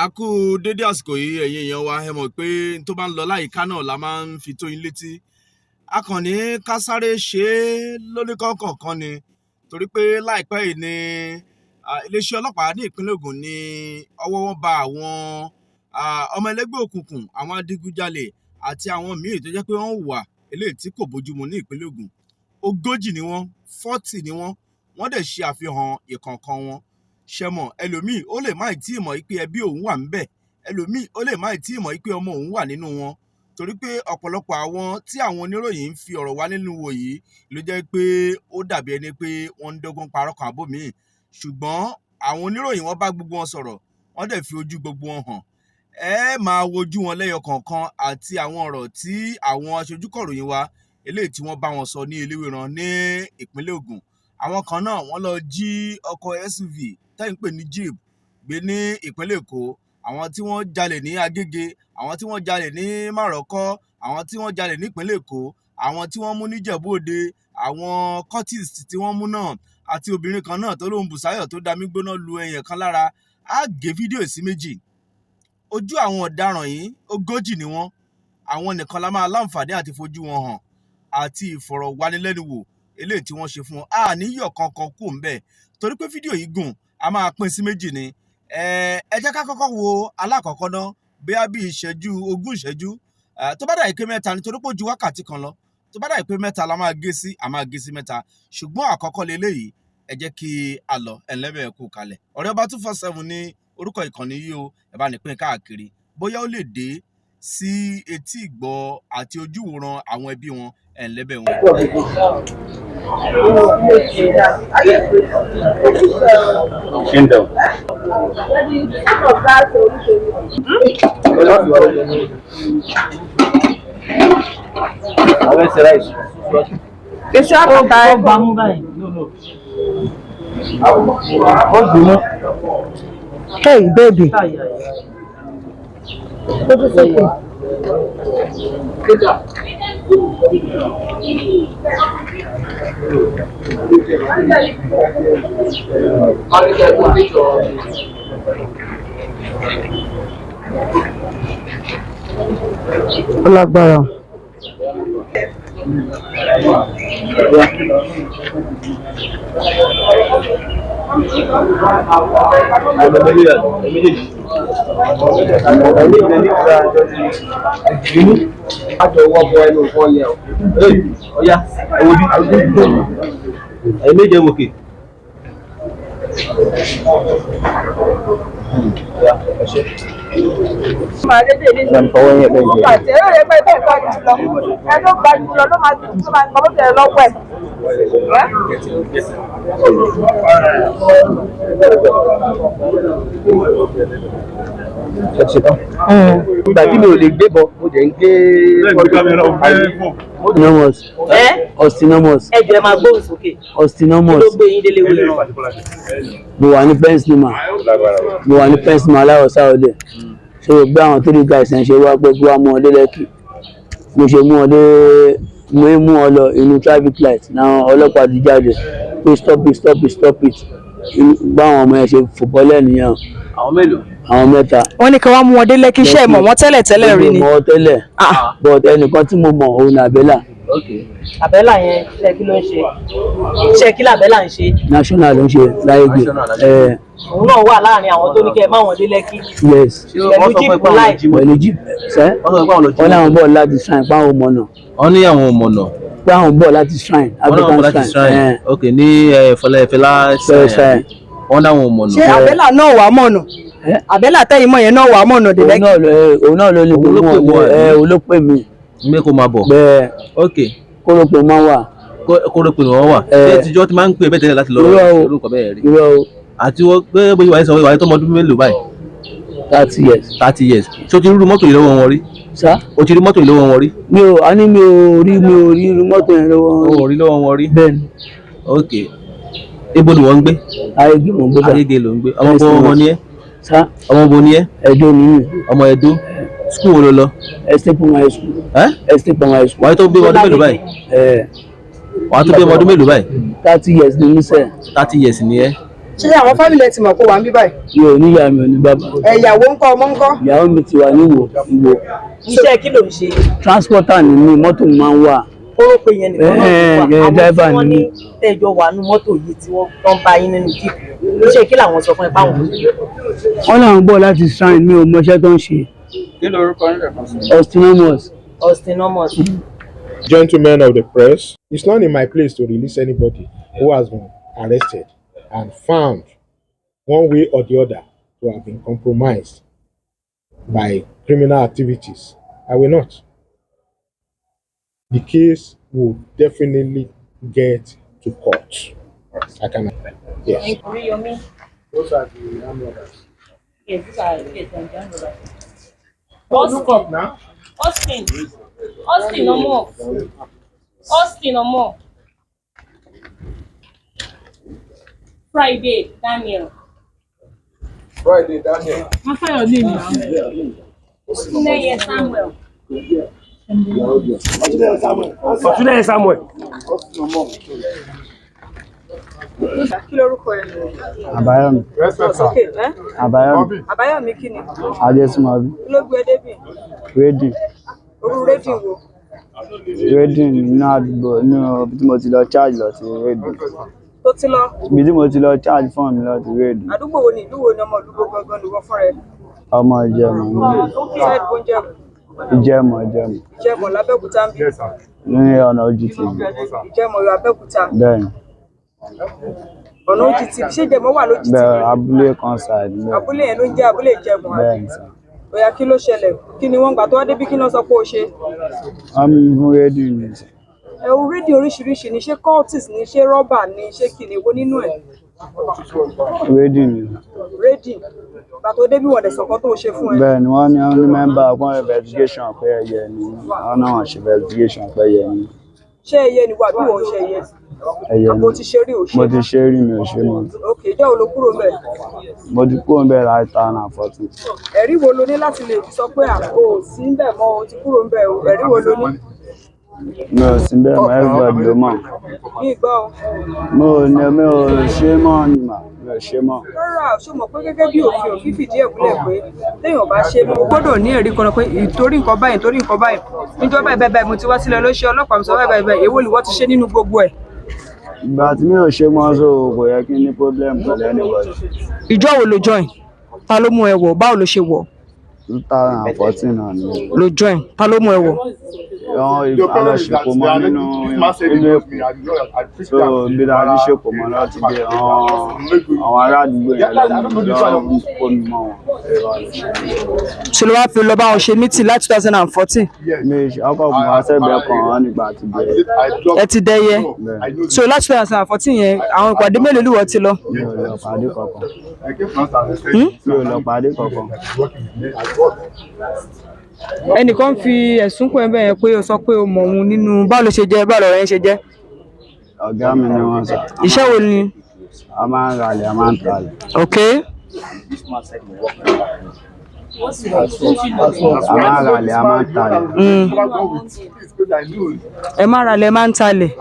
A kú dédé àsìkò yìí ẹ̀yin èèyàn wa ẹ mọ̀ pé tó bá ń lọ láyìíká náà la máa ń fi tó yín létí. A kàn ní ká sáré ṣe é lóníkọ̀ọ̀kan ni torí pé láìpẹ́ yìí ni iléeṣẹ́ ọlọ́pàá ní ìpínlẹ̀ Ògùn ní ọwọ́ wọn bá àwọn ọmọ ẹlẹ́gbẹ́ òkùnkùn, àwọn adigunjalè àti àwọn míì tó jẹ́ pé wọ́n hùwà eléyìí tí kò bójúmu ní ìpínlẹ̀ Ògùn. 40 ni wọ́n, 40 ni wọ́n dẹ̀ ṣe àfihàn ìkọ̀ọ̀kan wọn. Ṣẹmọ̀ ẹlòmíì ó lè má tí ì mọ̀ pé ẹbí òun wà ńbẹ̀, ẹlòmíì ó lè má tí ì mọ̀ pé ọmọ òun wà nínú wọn, torí pé ọ̀pọ̀lọpọ̀ àwọn tí àwọn oníròyìn ń fi ọ̀rọ̀ wá nínú wò yìí ló jẹ́ pé ó dàbí ẹni pé wọ́n ń dọ́gbọ́n parọ́ kan àbó míì, ṣùgbọ́n àwọn oníròyìn wọ́n bá gbogbo wọn sọ̀rọ̀, wọ́n dẹ̀ fi ojú gbogbo wọn hàn. Ẹ máa wojú wọn lẹ́yọ kọ̀ọ̀kan àti àwọn ọ̀rọ̀ tí àwọn aṣojúkọ̀ròyìn wa eléyìí tí wọ́n bá wọn sọ ní Eléwéran ní ìpínlẹ̀ Ògùn. Àwọn kan náà wọ́n lọ jí ọkọ̀ SUV tẹ́yìn pè ní Jeep gbé ní ìpínlẹ̀ Èkó, àwọn tí wọ́n jalè ní Agége, àwọn tí wọ́n jalè ní Márọ̀kọ́, àwọn tí wọ́n jalè ní ìpínlẹ̀ Èkó, àwọn tí wọ́n mú ní Ìjẹ̀bú Òde, àwọn cultist tí wọ́n mú náà, àti obìnrin kan náà tó lóhun Bùsáyọ̀ tó damí gbóná lu èèyàn kan lára. Á gé fídíò sí méjì. Ojú àwọn ọ̀daràn yìí 40 ni wọ́n, àwọn nìkan la máa láǹfààní àti fojú wọn hàn àti ìfọ̀rọ̀wánilẹ́nuwò eléyìí tí wọ́n ṣe fún wọn. A níyọ̀ kankan kù ńbẹ̀ torí pé fídíò yìí gùn, a máa pín sí méjì ni. Ẹ jẹ́ ká kọ́kọ́ wo alákọ̀ọ́kọ́ náà bóyá bí ìṣẹ́jú 20 ìṣẹ́jú, tó bá dà pé 3 nítorí pé ó ju wákàtí kan lọ, tó bá dà pé 3 la máa gé sí, a máa gé sí 3, ṣùgbọ́n àkọ́kọ́ leléyìí. Ẹ jẹ́ kí a lọ ẹ̀lẹ́bẹ̀ẹ́ kú kalẹ̀. Ọ̀rẹ́ Ọba 247 ní orúkọ ìkànnì yìí o, ẹ bá ní pín káàkiri bóyá ó lè dé sí etí ìgbọ́ àti ojú ìwòran àwọn ẹbí wọn ẹ̀lẹ́bẹ̀ẹ́ wọn. Kingdom. Hey, baby. What is it? Lágbára. Ìgbà tí mi ò lè gbé bọ, mo jẹ́ ń gbé Ostinomos. Ẹ jẹ́ máa gbóhùn sókè. Ostinomos. Ló gbé yín délé wéran. Mo wà ní Pẹ́ńsìmà aláwọ̀ sáwọ́dẹ̀. Ṣé o gbé àwọn 3 guys ẹ̀ ṣe wá pé kí wá mú ọ dé Lẹ́kì? Mo ṣe mú ọ dé, mo mú ọ lọ inú traffic light náà ọlọ́pàá ti jáde pé stop it. Bá àwọn ọmọ ẹ̀ ṣe fòbọ́ lẹ́nìyàn. Àwọn mélòó? Àwọn 3. Wọ́n ní kí wọ́n mú wọn dé Lẹ́kì, iṣẹ́ mọ̀ wọ́n tẹ́lẹ̀ rí ni. Mo mọ̀ ọ́ tẹ́lẹ̀, but ẹnìkan tí mo mọ̀ òun ni Àbẹ́là. Àbẹ́là yẹn iṣẹ́ kí ló ń ṣe? Iṣẹ́ kí làbẹ́là ń ṣe? National ló ń ṣe láyégbé. Òun náà wà láàrin àwọn tó ní kẹ́ ẹ má wọn dé Lẹ́kì. Yes. Pẹ̀lú jíìpù láì. Pẹ̀lú jíìpù sẹ́. Wọ́n ní àwọn bọ̀ láti shrine páwọn ọmọ náà. Wọ́n ní àwọn ọmọ náà. Pé àwọn bọ̀ láti shrine, African shrine. Ok, ní Fẹlá shrine. Wọ́n dáwọn ọmọ náà. Ṣé Àbẹ́là náà wà mọ̀nà? Àbẹ́là tẹ́yìn mọ̀ yẹn náà wà mọ̀nà dé Lẹ́kì. Òun náà ló ní olópè mi. Mé kó máa bọ̀. Bẹ́ẹ̀. Ok. Kórópè máa wà. Kórópè wọ́n wà. Ṣé tíjọ́ ti máa ń pè bẹ́ẹ̀ tẹ́lẹ̀ láti lọ orúkọ bẹ́ẹ̀ rí? Irọ́ o. Àti wọ́n pé bóyá wàá sọ wáyé tó ọmọdún mélòó báyìí? 30 years. 30 years. Ṣé o ti rí mọ́tò yìí lọ́wọ́ wọn rí? Sá? O ti rí mọ́tò yìí lọ́wọ́ wọn rí? Mi ò rí mọ́tò yẹn lọ́wọ́ wọn. O ò rí lọ́wọ́ wọn rí? Bẹ́ẹ̀ni. Ok. Ibo ni wọ́n ń gbé? Agége mò ń gbé. Agége ló ń gbé. Ọmọ bo ni ẹ́? Sá? Ọmọ bo ni ẹ́? Ẹ̀dó nínú. Ọmọ Ẹdó. School wo ló lọ? Estate Primary School. Estate Primary School. Wàá tó bí ọmọdún mélòó báyìí? Wàá tó bí ọmọdún mélòó báyìí? 30 years ni mí sẹ́. 30 years ni ẹ́. ṣé àwọn fámìlì ẹ ti mọ̀ kó wà ń bí báyìí. mi ò ní ìyá mi ò ní bàbá. ìyàwó ńkọ́ ọmọ ńkọ́. ìyàwó mi ti wà ní Ìwó. Iṣẹ́ kí ló ń ṣe? transporter ni mí, mọ́tò mi máa ń wà. Kórópè yẹn nìkan náà ti wà. driver Àwọn tí wọ́n ni ní tẹ́jọ́ wà nínú mọ́tò yìí tí wọ́n tán bá yín nínú jíìpù. Iṣẹ́ kí làwọn sọ fún ẹ báwọn? wọ́n náà ń bọ̀ láti sign, mi ò mọṣẹ́ tó ń ṣe. kí lorúkọ yín lẹ́ẹ̀kan sí? Ostenomos. Gentlemen of the press, it's not in my place to release anybody who has been arrested and found one way or the other to have been compromised by criminal activities. I will not. The case will definitely get to court. I can. Yes. Those are the armed robbers. Yes, these are the armed robbers. Look up now. Austin no more. Austin no more. Friday, Daniel. What's your name now? Tuneye Samuel. Tuneye Samuel. kí lorúkọ ẹ. Àbáyọ̀mí. Àbáyọ̀mí kí ni. Adésùmọ̀bí. kí ló gbé ẹ débì. Rédíò. orú rédíò wo. Rédíò nínú àdúgbò nínú ibi tí mo ti lọ charge lọ sí rédíò. tó ti lọ. Ibi tí mo ti lọ charge fún mi lọ sí rédíò. àdúgbò wo ni ìlú wo ni ọmọ ìlú gangan ni wọ́n fún rẹ. Ọmọ Ìjẹ̀mọ̀ ni. side bó ń jẹ̀mọ̀. Ìjẹ̀mọ̀. Ìjẹ̀mọ̀ lábẹ́òkúta ń bí. Ní ọ̀nà OGTV. Ìjẹ̀mọ̀ Abẹ́òkúta. Bẹ́ẹ̀ni. ọ̀nà OGTV ṣé Ìjẹ̀mọ̀ wà lójútì. Bẹ́ẹ̀ abúlé kan side. abúlé yẹn ló ń jẹ́ abúlé Ìjẹ̀mọ̀. Bẹ́ẹ̀ni sà. Oya kí ló ṣẹlẹ̀ kí ni wọ́n gbà tó wá débi kí ló sọ pé o ṣe. Wọ́n mú fún rédíò ni. ẹ̀wù rédíò oríṣiríṣi ni ṣé cultism ni ṣé rọ́bà ni ṣé kìnìún wo nínú ẹ̀. Rédíò ni. rédíò gbà tó débi wọ̀n dẹ̀ sọ̀kan tó o ṣe fún ẹ. Bẹ́ẹ̀ni wọ́n ní mẹ́mbà fún investigation pé ẹyẹ ni wọ́n náà ṣe investigation pé ẹyẹ ni. ṣé ẹyẹ ni wà bí wọ́n ṣe ẹyẹ. Ẹyẹ ni. àbò ti ṣe rí o ṣe. Mo ti ṣe rí mi ò ṣe mọ́. ok jẹ́ wo ló kúrò ńbẹ̀. Mo ti kúrò ńbẹ̀ láti 2014. ẹ̀rí wo lo ní láti lè fi sọ pé àpò sí ń bẹ̀ mọ́ o ti kúrò ńbẹ̀ o ẹ̀rí wo lo ní. Mi ò sí bẹ́ẹ̀ mọ́ everybody ló mọ̀. ní ìgbọ́ o. Mi ò ṣe mọ́ ni mà mi ò ṣe mọ́. rárá ṣó mọ̀ pé gẹ́gẹ́ bí òfin fìdí ẹ̀ múlẹ̀ pé téèyàn bá ṣe mọ́. o gbọ́dọ̀ ní ẹ̀rí kan pé ìtorí nǹkan báyìí níjọ́ báyìí mo ti wá sílẹ̀ ló ṣe ọlọ́pàá mi sọ báyìí èwo ni wọ́n ti ṣe nínú gbogbo ẹ̀. Ìgbà tí mi ò ṣe mọ́ so kò yẹ kí n ní problem pẹ̀lú anybody. ìjọ wo lo join ta ló mú ẹ wọ̀ báwo ló ṣe wọ̀. 2014 náà ni. lo join ta ló mú ẹ wọ̀. àwọn alọ́ṣepọ̀ mọ́ nínú Èkó so bí dájú ṣepọ̀ mọ́ láti dé àwọn ará àdúgbò yẹn lọ́wọ́ kó mi mọ́ wọn. ṣe ló wá fi lọ bá wọn ṣe meeting láti 2014. mi ọkọ̀ ògùn àṣẹgbẹ́ kan wọn nígbà tí bẹ̀rẹ̀. ẹ ti dẹyẹ so láti 2014 yẹn àwọn ìpàdé mélòó ló wọ́n ti lọ. mi ò lọ pàdé kankan. mi ò lọ pàdé kankan. ẹnìkan fi ẹ̀sùn kún ẹ bẹ́ẹ̀ yẹn pé o sọ pé o mọ̀ òun nínú báwo ló ṣe jẹ́ báwo lọ̀rọ̀ yẹn ṣe jẹ́. ọ̀gá mi ni wọ́n sọ. iṣẹ́ wo ni. a máa ń ralẹ̀ a máa ń talẹ̀. ok. a máa ń ralẹ̀ a máa ń talẹ̀. ẹ máa ralẹ̀ ẹ máa ń talẹ̀.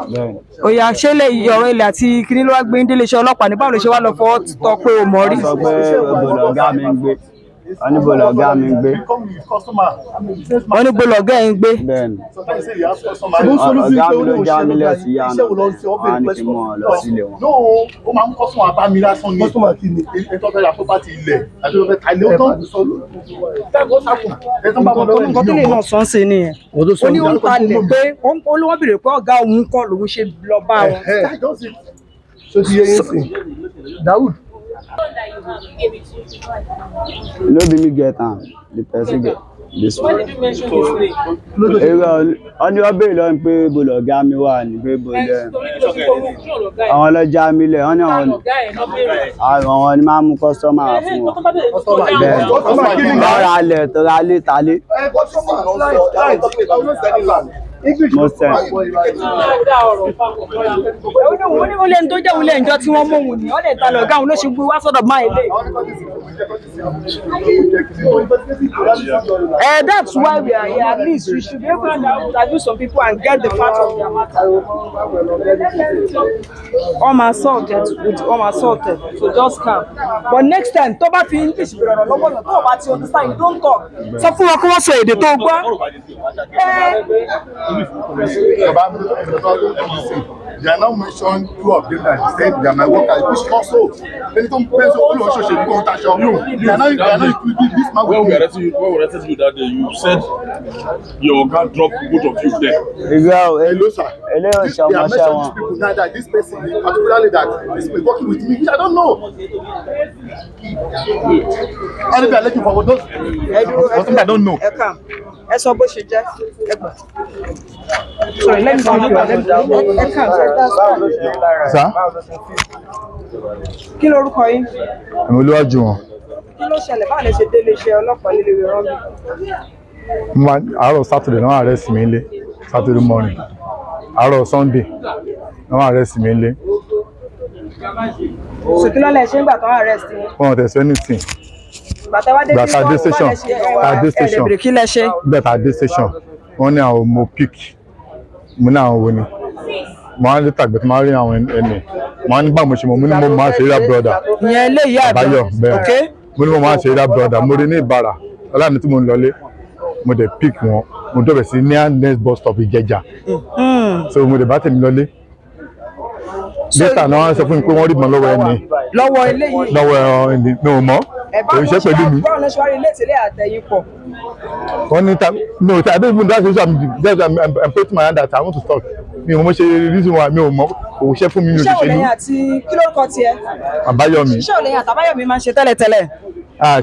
òyà ṣé ọ̀rọ̀ ilẹ̀ àti kíní ló wá gbé délé iṣẹ́ ọlọ́pàá ní báwo ló ṣe wá lọ fọwọ́ tọ́ pé o mọ̀ rí. wọ́n sọ pé òbòlò ọ̀gá mi ń gbé. wọ́n ní bọ́lọ̀ ọ̀gá mi ń gbé. wọ́n ní bọ́lọ̀ ọ̀gá ẹ̀ ń gbé. bẹ́ẹ̀ni ọ̀gá mi ló já mi lẹ̀ sí yàrá wọn á ní kí n mú ọ lọ sílé wọn. ó máa ń kọ́sùn àbá mi lásán ní ètò ọ̀fẹ́ yà property ilẹ̀ àti ọ̀fẹ́ ta ilé ó tán. nǹkan tó lè náà sọ́n sí nìyẹn. ó ní ó ń talẹ̀ pé olówó bèrè pé ọ̀gá òun kọ́ lòun ṣe lọ bá wọn. ṣé ti yé yín sìn Dawood. No be me get am, the person get this one. Why did you mention his name? Wọ́n ní wọ́n béèrè lọ́wọ́ pé bọ́lọ̀ ọ̀gá mi wà ní pé bọ́lẹ̀. Àwọn ọlọ́jà mi lẹ̀ wọ́n ní àwọn ni máa ń mú kọ́sọ́mà wá fún wọn. Bẹ́ẹ̀ni lọ́ra alẹ̀ tó ra lé talé. most times. Wọ́n ní olè tó jẹ́ olè ìjọ tí wọ́n mú òun ni wọ́n lè ta lọ̀gá òun ló ṣe gbé wá sọ́dọ̀ máa ilé. That's why we are here. At least we should be able to interview some people and get the facts of their matter. Assaulted, so just calm. But next time, tó bá fi English bẹ̀rẹ̀ lọ́wọ́ yẹn, tó bá ti understand, you don't talk. Sọ fún wọn kí wọ́n sọ èdè tó gbọ́. They are now mentioned two of them that said they are my workers, which also they don't pay so all also should go on touch you. They are not this man. When we arrested you that day, you said your guard dropped both of you there. Hello, sir. They are mentioning these people now that this person, particularly that this person working with me, which I don't know. And if I let you forward those, I don't know. Sọ bó ṣe jẹ́ ẹgbà. Sorry, let me go. Sir? Kí lorúkọ yín? Àmì Olúwàjùwọ̀n. Kí ló ṣẹlẹ̀ báwo lè ṣe délé iṣẹ́ ọlọ́pàá líle ìran mi? Àárọ̀ Saturday náà arrest mi nílé. Saturday morning. Àárọ̀ Sunday náà arrest mi nílé. So kí ló lẹ ṣe ń gbà tán arrest yín? Wọ́n tẹ̀sí anything. Gbàtà dé station. Gbàtà dé station. Wọ́n ní àwọn mo pick. Mo ní àwọn wo ni. Mo á lè tàgbẹ́ tí mo á rí àwọn ẹni. Mo á ní bá mo ṣe mọ̀ mo ní mo máa ṣe rí brother. Ìyẹn eléyìí Àbáyọ̀ bẹ́ẹ̀. Mo ní mo máa ṣe rí brother. Mo rí ní Ìbàrà. Ọlá mi tí mo ń lọlé. Mo dẹ̀ pick wọn. Mo dọ̀bẹ̀ sí near next bus stop Ìjẹ̀jà. So mo dẹ̀ bá tèmi lọlé. Later náà wọ́n sọ fún mi pé wọ́n rí ìbọn lọ́wọ́ ẹni. Lọ́wọ́ eléyìí. Lọ́wọ́ ẹni mi ò mọ̀. Òṣìṣẹ́ pẹ̀lú mi. Báwo ló ṣe wá rí ilé ìtẹ̀lé àtẹ̀yìn pọ̀? Wọ́n ní no, I don't even that's I'm putting my hand that I want to talk. Mi ò mọ̀ ṣe reason why mi ò mọ̀ òṣìṣẹ́ fún mi mi ò ṣe ṣe ní. Iṣẹ́ òlẹ́yìn àti kí lórúkọ tiẹ̀? Àbáyọ̀mí. Iṣẹ́ òlẹ́yìn àti Àbáyọ̀mí máa ń ṣe tẹ́lẹ̀tẹ́lẹ̀.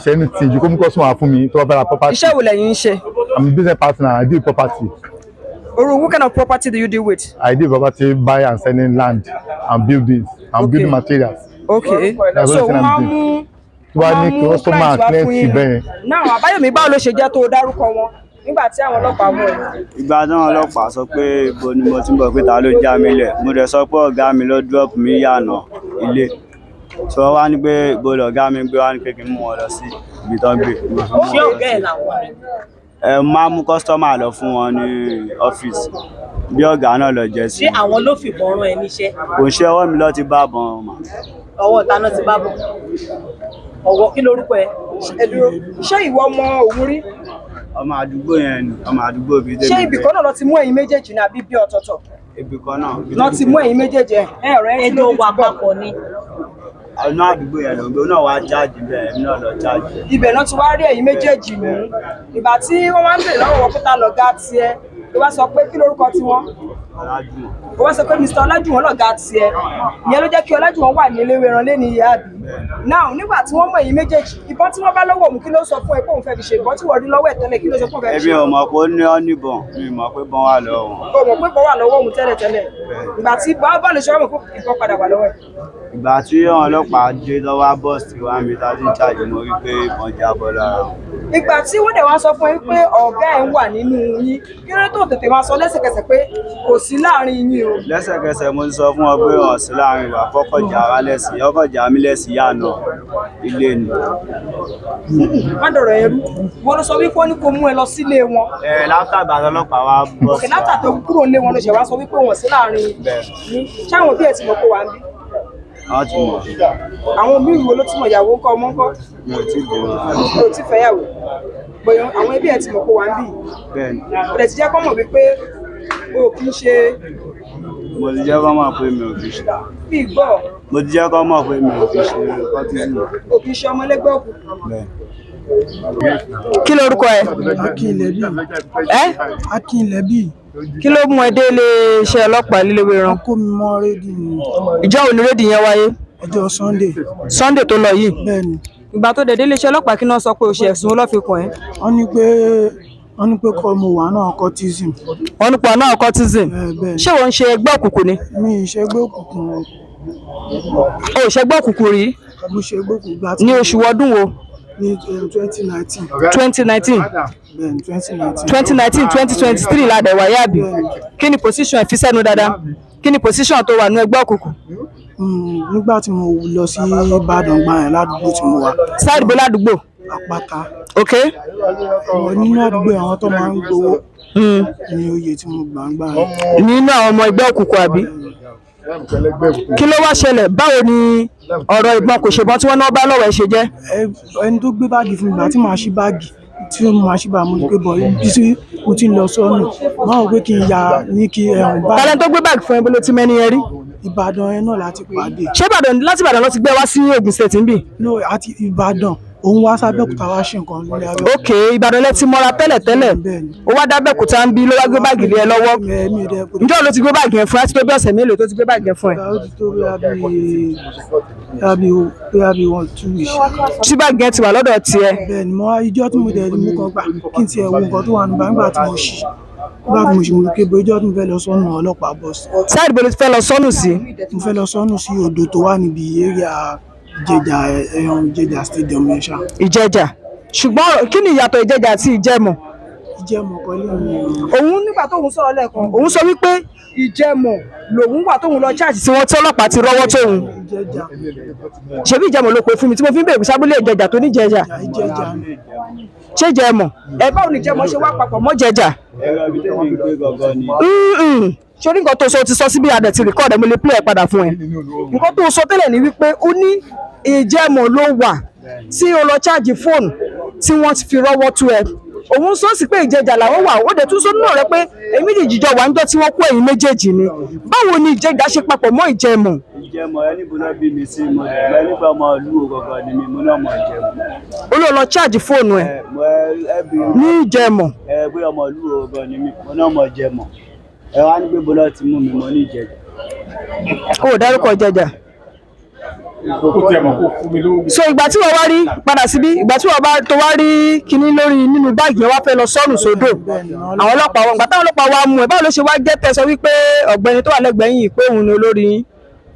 Ṣe ní tí ìjú kó mú customer fún mi tó bá fẹ́ ra property. Iṣẹ́ wo lẹ́yìn ń ṣe? I'm a business partner. I deal property. What kind of property do you deal with? I deal property, buy and selling land and buildings and building materials. Okay. So wọ́n mú customer plenty bẹ́ẹ̀. Now Àbáyọ̀mí báwo ló ṣe jẹ́ tó dárúkọ wọn nígbà tí àwọn ọlọ́pàá mú ẹ? Ìgbà tí àwọn ọlọ́pàá sọ pé ibo ni mo ti ń bọ̀ pé ta ló já mi lẹ̀. Mo dẹ̀ sọ pé ọ̀gá mi ló drop mi yànà ilé. So wọ́n wá ní pé ibo lọ̀gá mi gbé wá ní pé kí n mú wọn lọ sí ibi tó gbé. Ṣé ọ̀gá ẹ̀ làwọn ni? Máa mú customer lọ fún wọn ní ọ́fíìsì bí ọ̀gá náà lọ jẹ́ sí. Ṣé àwọn ló fìbọn rán ẹ níṣẹ́? Kò ṣe ọwọ́ mi lọ ti bá bọ̀ mà. Ọwọ́ ta náà ti bá bọ̀. Ọwọ́ kí lorúkọ ẹ? Ṣé ìwọ ọmọ òun rí? Ọmọ àdúgbò yẹn ni ọmọ àdúgbò bíi Ṣé ibì kan náà lọ ti mú ẹ̀yin méjèèjì ní àbí bí ọ̀tọ̀ọ̀tọ̀? Ibì kan náà. Lọ ti mú ẹ̀yin méjèèjì ọ̀rẹ́ ẹ ló wà papọ̀ ni. Ọ̀nà àdúgbò yẹn lògbé náà wá jáàjì bẹ́ẹ̀ èmi náà lọ jáàjì. Ibẹ̀ náà ti wá rí ẹ̀yin méjèèjì mú. Ìgbà tí wọ́n wá ń bèrè lọ́wọ́ wọn pé ta lọ̀gá tiẹ̀ ló wá sọ pé kí lórúkọ tiwọn? Ó wá sọ pé Mr. Ọlájùwọ̀n lọ̀gá tiẹ̀. Ìyẹn ló jẹ́ kí Ọlájùwọ̀n wà ní eléwéran lé ní ìyá àbí. Now nígbà tí wọ́n mọ̀ ẹ̀yin méjèèjì ìbọn tí wọ́n bá lọ́wọ́ òun kí ló sọ fún ẹ pé òun fẹ́ fi ṣe ìbọn tí wọ́n rí lọ́wọ́ ẹ̀ tẹ́lẹ̀ kí ló sọ fún ẹ fẹ́ fi ṣe? Èmi ò mọ̀ pé ó ní ọ́ níbọn mi mọ̀ pé bọ́n wà lọ́wọ́ wọn. O mọ̀ pé bọ́n wà lọ́wọ́ òun tẹ́lẹ̀. Ìgbà tí bá lè ṣe wọ́n mọ̀ pé ìbọn padà wà lọ́wọ́ ẹ̀. Ìgbà tí àwọn ọlọ́pàá dé lọ́wọ́ bọ́ọ̀sì wa mi tá a ti ń ṣàjì mo rí pé ìbọn jábọ́ lára wọn. Ìgbà tí wọ́n dẹ̀ wá sọ fún yín pé ọ̀gá ẹ̀ ń wà nínú yín kí ló tó tètè máa sọ lẹ́sẹ̀kẹsẹ̀ pé kò sí láàrin yín o. Lẹ́sẹ̀kẹsẹ̀ mo ti sọ fún ọ pé wọ́n sí láàrin wa fọ́kọ̀jà wa lẹ́sìn ọkọ̀jà mi lẹ́sìn yànà ilé ni. Má dọ̀rọ̀ yẹn rú wọ́n ló sọ wípé wọ́n ní kó mú ẹ lọ sílé wọn. Látàgbà ọlọ́pàá wa bọ́ sí. Òkè látàtọ̀ kúrò nílé wọn ló ṣe wá sọ wípé wọ́n sí láàrin yín. Ṣáwọn òbí ẹ̀ ti mọ̀ kó wà ń bí? Wọ́n ti mọ̀. Àwọn òbí ìwò ló ti mọ̀ ìyàwó ńkọ́ ọmọ ńkọ́? Mi ò tí ì bímọ. Mi ò tí ì fẹ́yàwó. Bóyá àwọn ẹbí ẹ̀ ti mọ̀ kó wà ń bí. Bẹ́ẹ̀ni. Ó dẹ̀ ti jẹ́ kó mọ̀ wípé o kì í ṣe. Mo ti jẹ́ kó mọ̀ pé mi ò fi ṣe. Bí gbọ́. Mo ti jẹ́ kó mọ̀ pé mi ò fi ṣe cultism. O kì í ṣe ọmọ ẹlẹ́gbẹ́ òkùnkùn. Bẹ́ẹ̀ni. Kí lorúkọ ẹ? Akínlẹ́bí. Akínlẹ́bí. Kí ló mú ẹ dé iléeṣẹ́ ọlọ́pàá líléwéran? Wọ́n kó mi mọ́ rédíò ni. Ìjọ́ òní rédíò yẹn wáyé? Ọjọ́ Sunday. Sunday tó lọ yìí? Bẹ́ẹ̀ni. Ìgbà tó dé iléeṣẹ́ ọlọ́pàá kí náà sọ pé o ṣe ẹ̀sùn olófikùn ẹ̀? Wọ́n ní pé kọ́ mo wà náà cultism. Wọ́n ní pa náà cultism? Bẹ́ẹ̀ni. Ṣé wọ́n ń ṣe ẹgbẹ́ òkùnkùn ni? Mi ì ṣe ẹgbẹ́ òkùnkùn o. O ò ṣe ẹgbẹ́ òkùnkùn rí? Mo ṣe ẹgbẹ́ òkùnkùn gbà tí. Ní oṣù ọdún wo? ní 2019. 2019 Bẹ́ẹ̀ni 2019. 2019 2023 la dẹ̀ wáyé àbí kí ni position ẹ̀ fi sẹ́nu dáadáa kí ni position tó wà ní ẹgbẹ́ òkùnkùn. Nígbà tí mo lọ sí Ìbàdàn gbà yẹn ládùúgbò tí mo wà. sáà ìdìbò ládùúgbò. Àpáta. ok. Nínú àdúgbò àwọn tó máa ń gbowó ní oyè tí mo gbà ń gbà yẹn. nínú àwọn ọmọ ẹgbẹ́ òkùnkùn àbí. kí ló wá ṣẹlẹ̀ báwo ni ọ̀rọ̀ ìbọn kò ṣèbọn tí wọ́n náà bá lọ́wọ́ ẹ̀ ṣe jẹ́. Ẹni tó gbé báàgì fún mi ìgbà tí màá ṣí báàgì tí mo máa ṣí bá mo gbé bọ̀ ibi tí mo ti ń lọ sọ́nù máa wò pé kí n ya ní kí báàgì. tálẹ́ tó gbé báàgì fún ẹ bó ló ti mẹ́ni yẹn rí. Ìbàdàn yẹn náà láti pàdé. ṣé láti Ìbàdàn ló ti gbé wá sí Ògùn state níbí. no àti Ìbàdàn òun wá sábẹ́òkúta wá ṣe nǹkan nílé abẹ́. ok Ìbàdàn lẹ ti mọ́ra tẹ́lẹ̀ ó wá dábẹ́òkúta ń bí ló wá gbé báàgì lé ẹ lọ́wọ́ ǹjọ́ ló ti gbé báàgì yẹn fún ẹ ti tó bí ọ̀sẹ̀ mélòó tó ti gbé báàgì yẹn fún ẹ. ó ti tó bí 1-2 weeks. tí báàgì yẹn ti wà lọ́dọ̀ tiẹ̀. bẹ́ẹ̀ni mo ijọ́ tí mo dẹ̀ mú kan gbà kí n tiẹ̀ wo nǹkan tó wà nígbà tí mo ṣì mo kébo ijọ́ tí mo fẹ́ lọ sọ́nù ọlọ́pàá bọ́ọ̀sì. sáà ìbò ló ti fẹ́ lọ sọ́nù sí. mo fẹ́ lọ sọ́nù sí odò tó wà níbi area Ìjẹ̀jà stadium yẹn ṣá. Ìjẹ̀jà ṣùgbọ́n kí ni ìyàtọ̀ Ìjẹ̀jà àti Ìjẹ̀mọ̀. Ìjẹ̀mọ̀ pẹ̀lú mi. òun nígbà tóun sọ̀rọ̀ lẹ́ẹ̀kan òun sọ wípé Ìjẹ̀mọ̀ lòun wà tóun lọ charge tí wọ́n tí ọlọ́pàá ti rọ́wọ́ tóun. ṣebí Ìjẹ̀mọ̀ ló pe fún mi tí mo fi ń bèrè sábúlé Ìjẹ̀jà tó ní Ìjẹ̀jà. ṣé Ìjẹ̀mọ̀. ẹ báwo ni Ìjẹ̀mọ̀ ṣe wá papọ̀ mọ́ Ìjẹ̀jà. sórí nǹkan tó sọ ti sọ síbi adẹ̀ ti record ẹ̀ mo lè play ẹ̀ padà fún ẹ. nǹkan tó sọ tẹ́lẹ̀ ni wípé ó ní Ìjẹ̀mọ̀ ló wà tí o lọ charge fóònù tí wọ́n ti fi rọ́wọ́ tó ẹ. òun sọ sí pé Ìjẹ̀jà làwọn wà ó dẹ̀ tún sọ náà rẹ pé èmi méjèèjì jọ wà ń jọ tí wọ́n kó ẹ̀yin méjèèjì ni. báwo ni Ìjẹ̀jà ṣe papọ̀ mọ́ Ìjẹ̀mọ̀. Ìjẹ̀mọ̀ ẹni bó náà bí mi sí mo dẹ̀ nígbà ọmọ ìlú ògọ̀gọ̀ ni mi mo náà mọ Ìjẹ̀mọ̀. ó lọ lọ charge fóònù ẹ ní Ìjẹ̀mọ̀. bí ọmọ ìlú ògọ̀gọ̀ ni mi mo náà mọ Ìjẹ̀mọ̀ ẹ wá ní pé bó náà ti mú mi mọ ní Ìjẹ̀jà. ó dárúkọ Ìjẹ̀jà. so ìgbà tí wọ́n wá rí padà síbí ìgbà tí wọ́n bá tó wá rí kinní lórí nínú báàgì yẹn wá fẹ́ lọ sọ́nù sódò àwọn ọlọ́pàá wọn ìgbà táwọn ọlọ́pàá wa mú ẹ báwo ló ṣe wá jẹ́ tẹ́ sọ wípé ọ̀gbẹ́ni tó wà lẹ́gbẹ̀ẹ́ yìí pé òun ni olórí yín.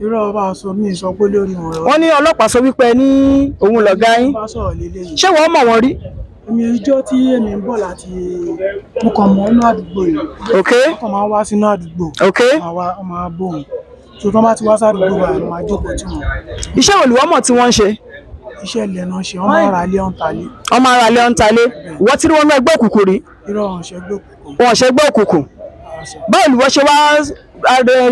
irọ́ bá a sọ mí sọ pé lórí wọn. wọ́n ní ọlọ́pàá sọ wípé ní òun lọ̀gá yín ṣé wọ́n mọ̀ wọ́n rí. èmi ìjọ tí èmi ń bọ̀ láti mo kàn mọ́ inú àdúgbò yìí. ok wọ́n kàn máa wá sínú àdúgbò. ok wọ́n máa bóun tó tán bá ti wá sádùúgbò wa ló máa jókòó tí wọn. iṣẹ́ wo ni wọ́n mọ̀ tí wọ́n ń ṣe. iṣẹ́ ilẹ̀ náà ṣe wọ́n máa ra ilé ọ̀ǹtalé. wọ́n máa ra ilé ọ̀ǹtalé wọ́n ti rí wọn ní ẹgbẹ́ òkùnkùn rí. irọ́ wọn ṣe gbé òkùnkùn. wọn ṣe gbé òkùnkùn. báwo ni wọ́n ṣe wá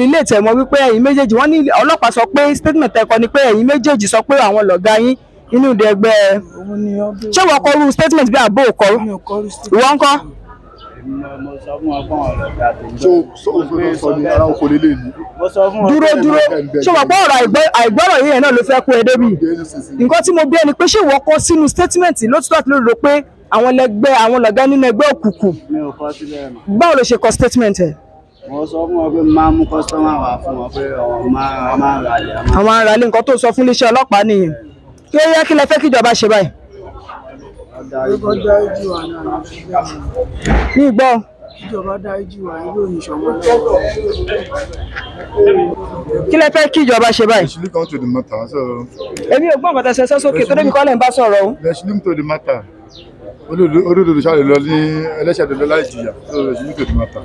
ilé ìtẹ̀mọ́ wípé ẹ̀yin méjèèjì wọ́n ní ọlọ́pàá sọ pé statement ẹ̀kọ́ ni pé ẹ̀yin méjèèjì sọ pé àwọn lọ̀gá yín inú ìdí ẹgbẹ́ ṣé wọ́n kọ irú statement bí àbó kọ ìwọ ń kọ́. dúró ṣé wọ́n gbọ́ ọ̀rọ̀ àìgbọ́rọ̀ yìí náà ló fẹ́ kó ẹ débi nǹkan tí mo bí ẹni pé ṣé wọ́n kọ sínú statement lótìtọ́ àti lódodo pé àwọn lọ̀gá nínú ẹgbẹ́ òkùnkùn báwo ló ṣe kọ statement ẹ̀. wọ́n sọ fún wọn pé máa mú kọ́sítọ́mà wá fún wọn pé àwọn máa ń ralẹ̀. àwọn ará ilé nǹkan tó sọ fún iléeṣẹ́ ọlọ́pàá nìyẹn kí ó yẹ kí lẹ fẹ́ kíjọba ṣe báyìí. ní ìgbọ́. ìjọba dá ìjì wà yóò ní ìṣọ̀mọ́ lọ́wọ́. kí lẹ fẹ́ kíjọba ṣe báyìí. They should look onto the matter. So. èmi ò gbọ́ nǹkan tẹ́ ṣe sókè tó débi kọ́lẹ̀ ń bá sọ̀rọ̀ o. They should look to the matter. olódodo ṣáà lè lọ ní ẹlẹ́ṣẹ̀ lè lọ láì jìyà. So they should look to the matter.